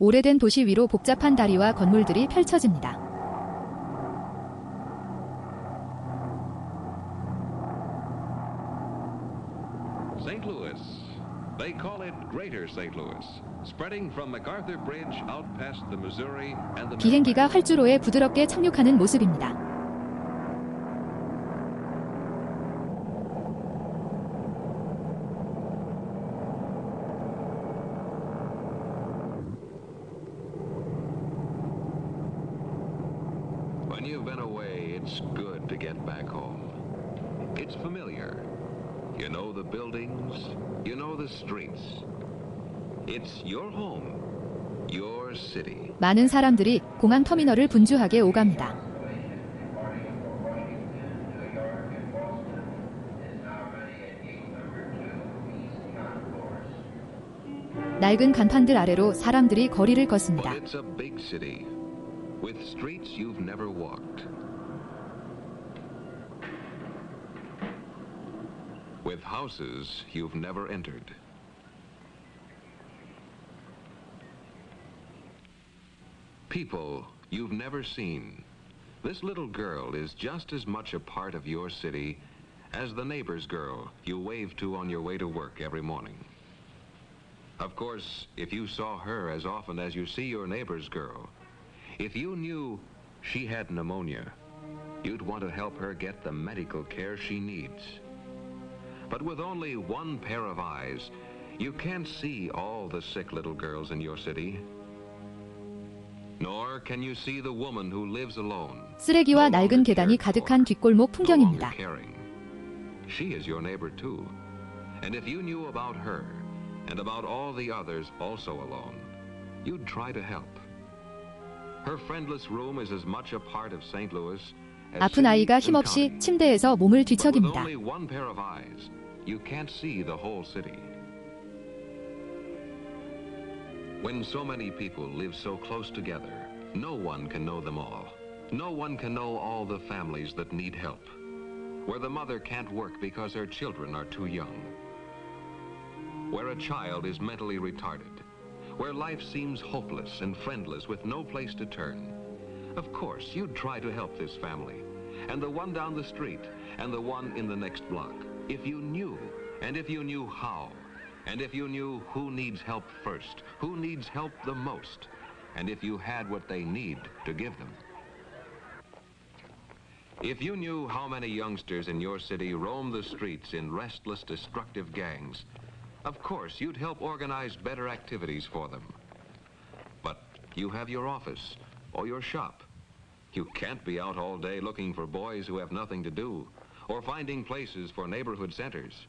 오래된 도시 위로 복잡한 다리와 건물들이 펼쳐집니다. St. Louis. They call it Greater St. Louis, spreading from MacArthur Bridge out past the Missouri and the 비행기가 활주로에 부드럽게 착륙하는 모습입니다. When you've been away, it's good to get back home. It's familiar. You know the buildings, you know the streets. It's your home, your city. 많은 사람들이 공항 터미널을 분주하게 오갑니다. 낡은 간판들 아래로 사람들이 거리를 걷습니다. But it's a big city with streets you've never walked. With houses you've never entered. People you've never seen. This little girl is just as much a part of your city as the neighbor's girl you wave to on your way to work every morning. Of course, if you saw her as often as you see your neighbor's girl, if you knew she had pneumonia, you'd want to help her get the medical care she needs. But with only one pair of eyes, you can't see all the sick little girls in your city. Nor can you see the woman who lives alone. 쓰레기와 낡은 계단이 가득한 뒷골목 풍경입니다. She is your neighbor too. And if you knew about her and about all the others also alone, you'd try to help. Her friendless room is as much a part of St. Louis as 아픈 아이가 힘없이 침대에서 몸을 But with 뒤척입니다. only one pair of eyes, you can't see the whole city. When so many people live so close together, no one can know them all. No one can know all the families that need help. Where the mother can't work because her children are too young. Where a child is mentally retarded. Where life seems hopeless and friendless with no place to turn. Of course, you'd try to help this family, and the one down the street, and the one in the next block, if you knew, and if you knew how, and if you knew who needs help first, who needs help the most, and if you had what they need to give them. If you knew how many youngsters in your city roam the streets in restless, destructive gangs, of course, you'd help organize better activities for them. But you have your office or your shop. You can't be out all day looking for boys who have nothing to do or finding places for neighborhood centers.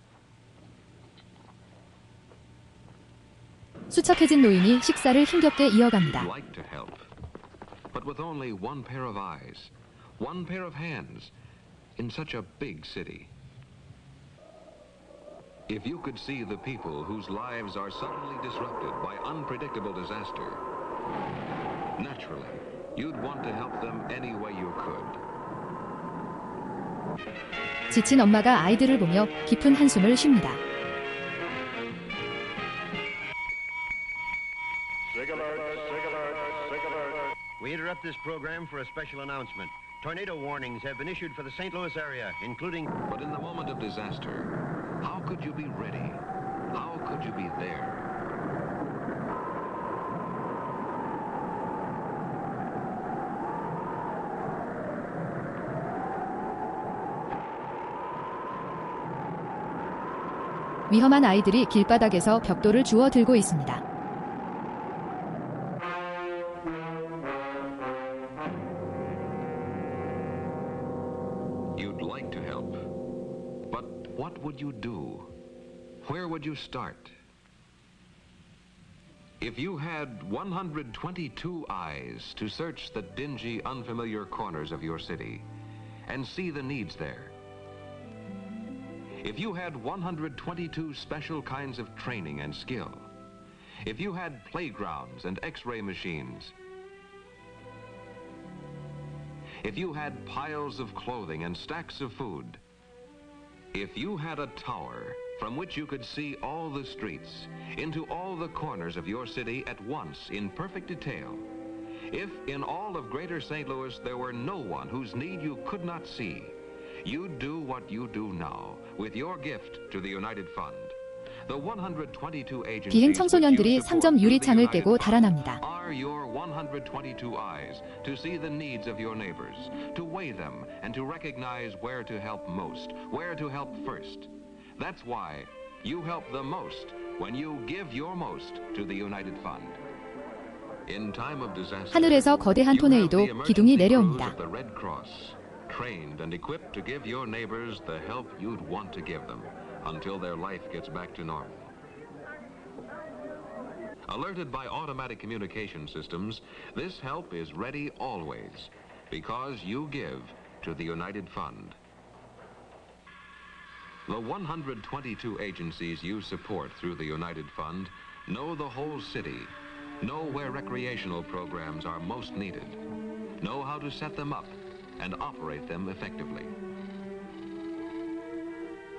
수척해진 노인이 식사를 힘겹게 이어갑니다. You'd like to help, but with only one pair of eyes, one pair of hands, in such a big city. If you could see the people whose lives are suddenly disrupted by unpredictable disaster, naturally, you'd want to help them any way you could. 지친 엄마가 아이들을 보며 깊은 한숨을 쉽니다. We interrupt this program for a special announcement. Tornado warnings have been issued for the St. Louis area, including... But in the moment of disaster, how could you be ready? How could you be there? 위험한 아이들이 길바닥에서 벽돌을 주워 들고 있습니다. You'd like to help, but what would you do? Where would you start? If you had 122 eyes to search the dingy, unfamiliar corners of your city and see the needs there, if you had 122 special kinds of training and skill, if you had playgrounds and X-ray machines, if you had piles of clothing and stacks of food, if you had a tower from which you could see all the streets, into all the corners of your city at once in perfect detail. If in all of Greater St. Louis there were no one whose need you could not see, you'd do what you do now with your gift to the United Fund. The 122 agencies 비행 청소년들이 which you 상점 support through the 유리창을 United 깨고 Fund 달아납니다. are your 122 eyes to see the needs of your neighbors, to weigh them and to recognize where to help most, where to help first. That's why you help the most when you give your most to the United Fund. In time of disaster, 하늘에서 거대한 you have the 토네이도 기둥이 emergency crews 내려옵니다. of the Red Cross, trained and equipped to give your neighbors the help you'd want to give them until their life gets back to normal. Alerted by automatic communication systems, this help is ready always because you give to the United Fund. The 122 agencies you support through the United Fund know the whole city, know where recreational programs are most needed, know how to set them up and operate them effectively.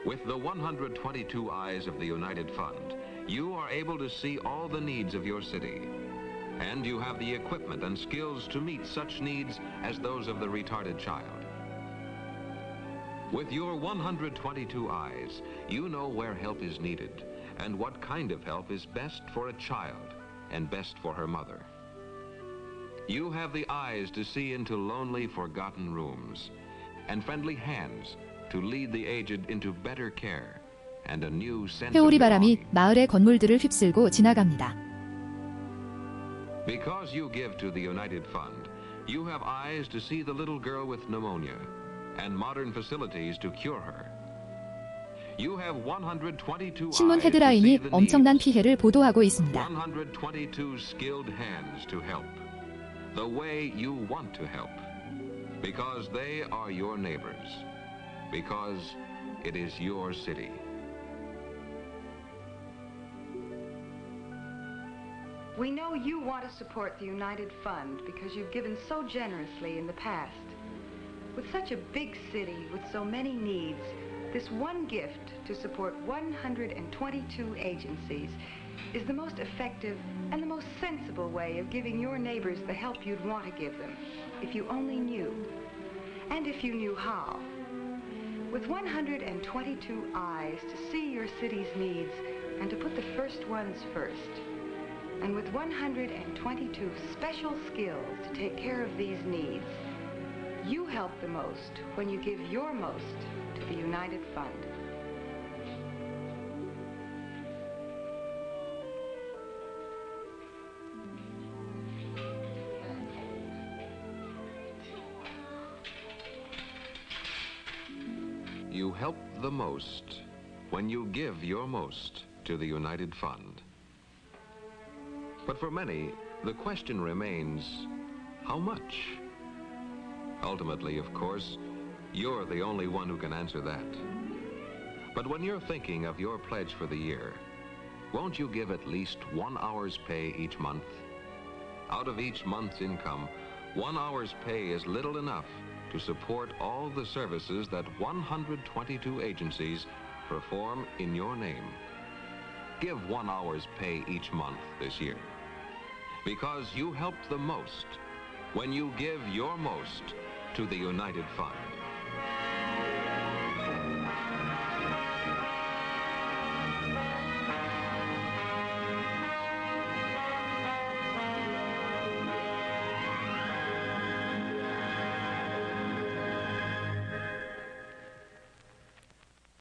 With the 122 eyes of the United Fund, you are able to see all the needs of your city, and you have the equipment and skills to meet such needs as those of the retarded child. With your 122 eyes, you know where help is needed and what kind of help is best for a child and best for her mother. You have the eyes to see into lonely, forgotten rooms and friendly hands to lead the aged into better care and a new sense of 회오리 바람이 belonging. 마을의 건물들을 휩쓸고 지나갑니다. Because you give to the United Fund, you have eyes to see the little girl with pneumonia and modern facilities to cure her. You have 122 신문 eyes to see 헤드라인이 the 엄청난 needs, 피해를 보도하고 있습니다. 122 skilled hands to help, the way you want to help, because they are your neighbors, because it is your city. We know you want to support the United Fund because you've given so generously in the past. With such a big city with so many needs, this one gift to support 122 agencies is the most effective and the most sensible way of giving your neighbors the help you'd want to give them, if you only knew, and if you knew how. With 122 eyes to see your city's needs and to put the first ones first, and with 122 special skills to take care of these needs, you help the most when you give your most to the United Fund. You help the most when you give your most to the United Fund. But for many, the question remains, how much? Ultimately, of course, you're the only one who can answer that. But when you're thinking of your pledge for the year, won't you give at least 1 hour's pay each month? Out of each month's income, 1 hour's pay is little enough to support all the services that 122 agencies perform in your name. Give 1 hour's pay each month this year, because you help the most when you give your most to the United Fund.